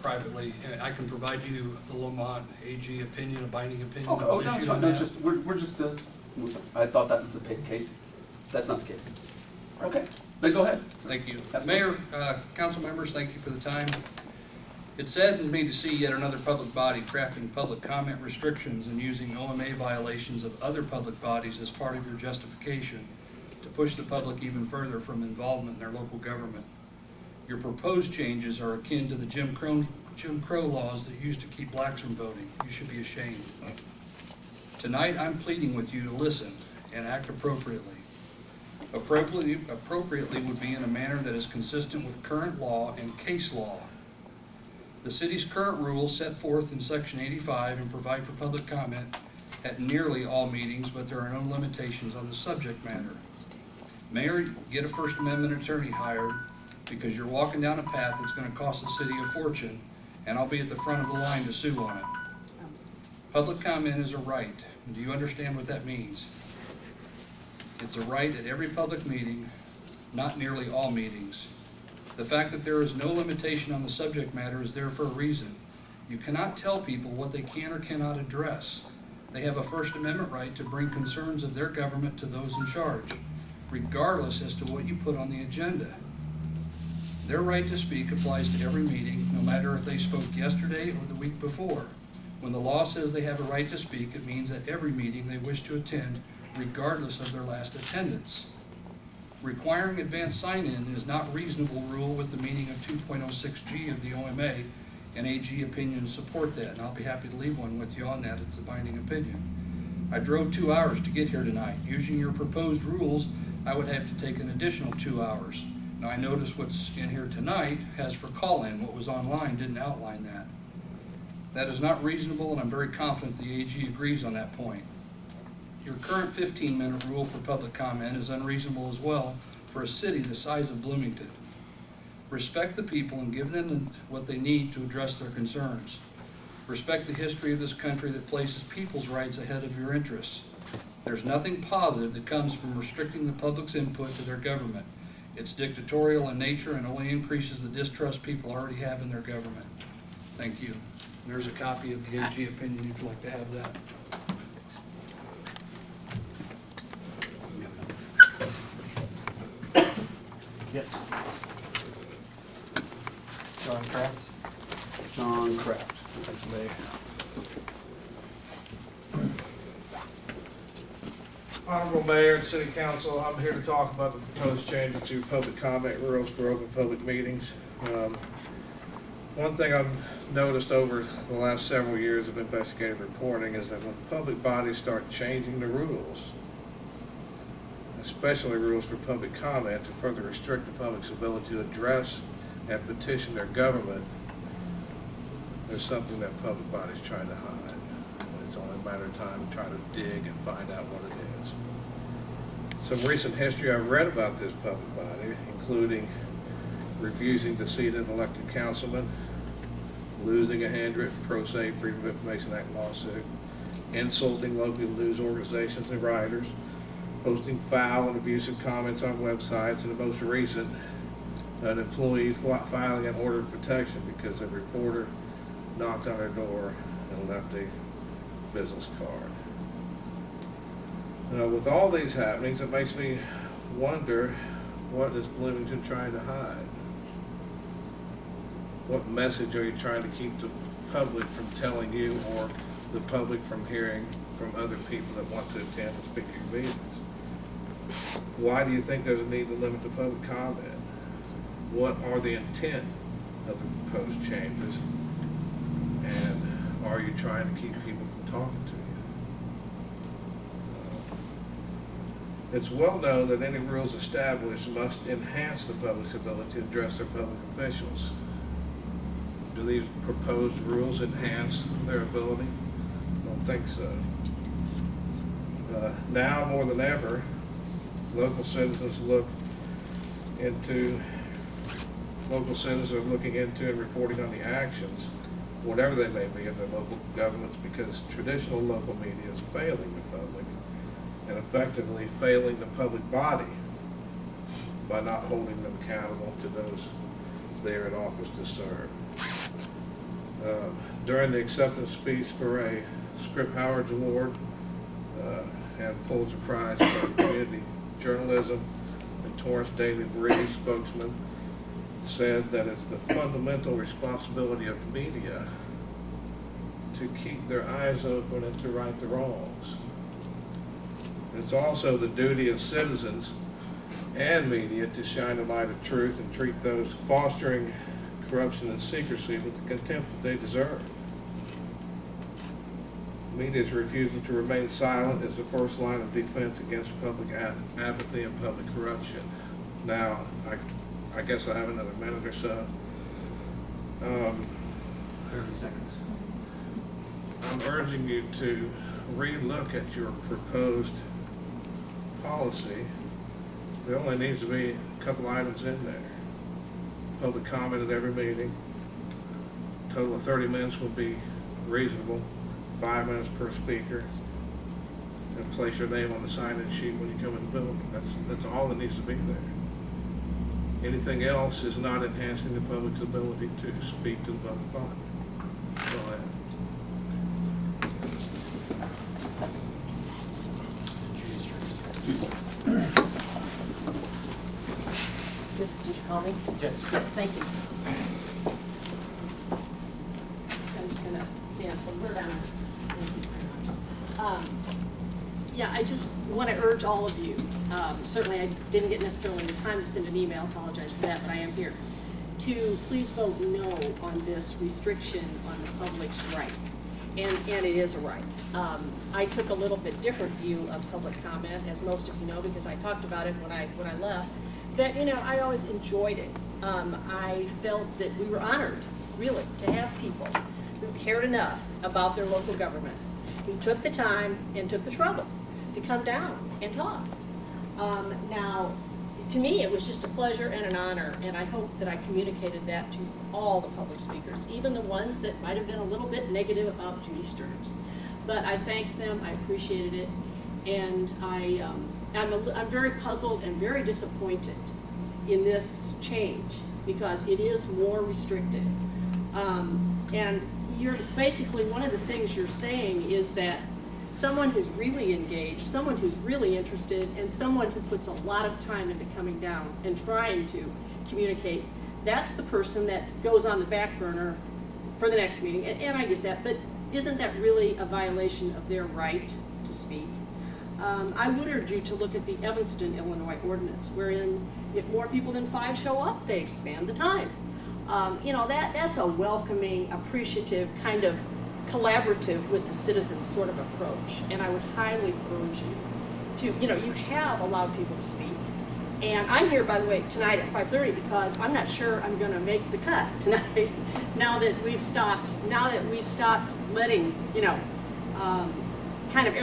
privately, and I can provide you the Lomont AG opinion, a binding opinion. Okay, oh, that was no, it's issued fine. on No, that. just, we're just, I thought that was the case. That's not the case. Okay, then go ahead. Thank you. Absolutely. Mayor, council members, thank you for the time. It saddens me to see yet another public body crafting public comment restrictions and using OMA violations of other public bodies as part of your justification to push the public even further from involvement in their local government. Your proposed changes are akin to the Jim Crow laws that used to keep blacks from voting. You should be ashamed. Tonight, I'm pleading with you to listen and act appropriately. Appropriately would be in a manner that is consistent with current law and case law. The city's current rules set forth in section 85 and provide for public comment at nearly all meetings, but there are no limitations on the subject matter. Mayor, get a First Amendment attorney hired because you're walking down a path that's going to cost the city a fortune, and I'll be at the front of the line to sue on it. Public comment is a right. Do you understand what that means? It's a right at every public meeting, not nearly all meetings. The fact that there is no limitation on the subject matter is there for a reason. You cannot tell people what they can or cannot address. They have a First Amendment right to bring concerns of their government to those in charge, regardless as to what you put on the agenda. Their right to speak applies to every meeting, no matter if they spoke yesterday or the week before. When the law says they have a right to speak, it means at every meeting they wish to attend, regardless of their last attendance. Requiring advance sign-in is not reasonable rule with the meaning of 2.06G of the OMA, and AG opinions support that, and I'll be happy to leave one with you on that. It's a binding opinion. I drove 2 hours to get here tonight. Using your proposed rules, I would have to take an additional 2 hours. Now, I noticed what's in here tonight has for call-in. What was online didn't outline that. That is not reasonable, and I'm very confident the AG agrees on that point. Your current 15-minute rule for public comment is unreasonable as well for a city the size of Bloomington. Respect the people and give them what they need to address their concerns. Respect the history of this country that places people's rights ahead of your interests. There's nothing positive that comes from restricting the public's input to their government. It's dictatorial in nature and only increases the distrust people already have in their government. Thank you. There's a copy of the AG opinion if you'd like to have that. Yes. John Kraft. John Kraft. Thanks, Mayor. Honorable Mayor and City Council, I'm here to talk about the proposed changes to public comment rules for open public meetings. One thing I've noticed over the last several years of investigative reporting is that when public bodies start changing the rules, especially rules for public comment to further restrict the public's ability to address and petition their government, there's something that public body's trying to hide. It's only a matter of time to try to dig and find out what it is. Some recent history I've read about this public body, including refusing to seat an elected councilman, losing a handwritten pro se Freedom of Information Act lawsuit, insulting local news organizations and writers, posting foul and abusive comments on websites, and the most recent, an employee filing an order of protection because a reporter knocked on her door and left a business card. With all these happenings, it makes me wonder, what is Bloomington trying to hide? What message are you trying to keep the public from telling you, or the public from hearing from other people that want to attend and speak at your meetings? Why do you think there's a need to limit the public comment? What are the intent of the proposed changes? And are you trying to keep people from talking to you? It's well known that any rules established must enhance the public's ability to address their public officials. Do these proposed rules enhance their ability? I don't think so. Now more than ever, local citizens are looking into and reporting on the actions, whatever they may be, of their local governments, because traditional local media is failing the public and effectively failing the public body by not holding them accountable to those they are in office to serve. during the acceptance speech for a Script Howard's Award and Pulitzer Prize for Community Journalism, and Torrance Daily Breeze spokesman said that it's the fundamental responsibility of media to keep their eyes open and to right the wrongs. It's also the duty of citizens and media to shine a light of truth and treat those fostering corruption and secrecy with the contempt that they deserve. Media's refusal to remain silent is the first line of defense against public apathy and public corruption. Now, I guess I have another minute or so. 30 seconds. I'm urging you to re-look at your proposed policy. There only needs to be a couple items in there. Public comment at every meeting. Total of 30 minutes would be reasonable. 5 minutes per speaker. And place your name on the sign-in sheet when you come in the building. That's all that needs to be there. Anything else is not enhancing the public's ability to speak to the public body. That's all I have. Did you call me? Yes. Yep, thank you. I'm just gonna stand, so we're gonna, thank you very much. Yeah, I just want to urge all of you, certainly I didn't get necessarily the time to send an email, apologize for that, but I am here, to please vote no on this restriction on the public's right. And it is a right. I took a little bit different view of public comment, as most of you know, because I talked about it when I left. That, you know, I always enjoyed it. I felt that we were honored, really, to have people who cared enough about their local government, who took the time and took the trouble to come down and talk. Now, to me, it was just a pleasure and an honor, and I hope that I communicated that to all the public speakers, even the ones that might have been a little bit negative about Judy Stearns. But I thanked them, I appreciated it, and I'm very puzzled and very disappointed in this change because it is more restrictive. And you're basically, one of the things you're saying is that someone who's really engaged, someone who's really interested, and someone who puts a lot of time into coming down and trying to communicate, that's the person that goes on the back burner for the next meeting. And I get that, but isn't that really a violation of their right to speak? I would urge you to look at the Evanston, Illinois ordinance, wherein if more people than 5 show up, they expand the time. You know, that's a welcoming, appreciative, kind of collaborative with the citizens sort of approach. And I would highly urge you to, you know, you have allowed people to speak. And I'm here, by the way, tonight at 5:30 because I'm not sure I'm going to make the cut tonight. Now that we've stopped letting, you know, kind of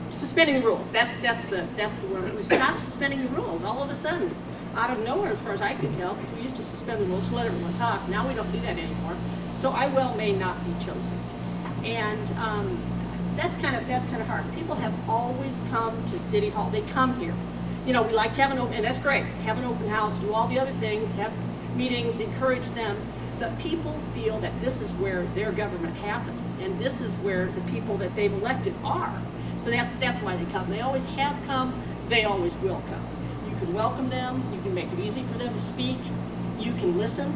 suspending the rules. That's the word. We've stopped suspending the rules all of a sudden, out of nowhere, as far as I can tell, because we used to suspend the rules to let everyone talk. Now we don't do that anymore. So I well may not be chosen, and that's kind of hard. People have always come to City Hall. They come here. You know, we like to have an open, and that's great. Have an open house, do all the other things, have meetings, encourage them. But people feel that this is where their government happens, and this is where the people that they've elected are. So that's why they come. They always have come. They always will come. You can welcome them. You can make it easy for them to speak. You can listen,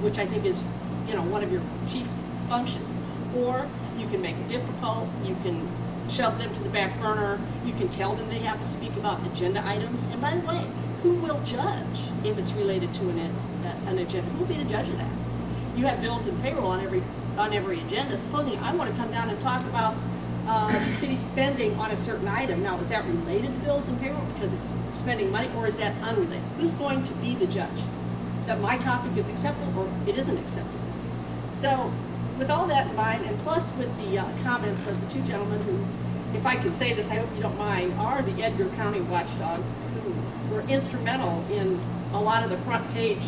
which I think is, you know, one of your chief functions. Or you can make it difficult. You can shove them to the back burner. You can tell them they have to speak about agenda items. And by the way, who will judge if it's related to an agenda? Who will be the judge of that? You have bills and payroll on every agenda. Supposing I want to come down and talk about the city spending on a certain item. Now, is that related to bills and payroll because it's spending money, or is that unrelated? Who's going to be the judge that my topic is acceptable or it isn't acceptable? So, with all that in mind, and plus with the comments of the two gentlemen who, if I can say this, I hope you don't mind, are the Edgar County Watchdogs, who were instrumental in a lot of the front page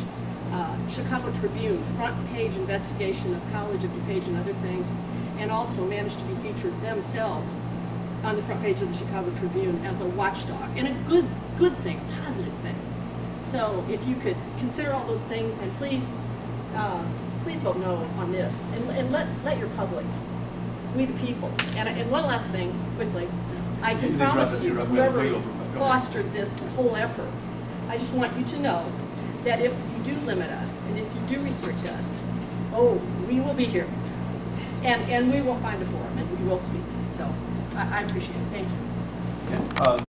Chicago Tribune front page investigation of College of DuPage and other things, and also managed to be featured themselves on the front page of the Chicago Tribune as a watchdog, and a good thing, positive thing. So if you could consider all those things, and please please vote no on this, and let your public, we the people. And one last thing, quickly, I can promise you, whoever's fostered this whole effort, I just want you to know that if you do limit us, and if you do restrict us, oh, we will be here. And we will find a forum, and we will speak. So I appreciate it. Thank you. Okay.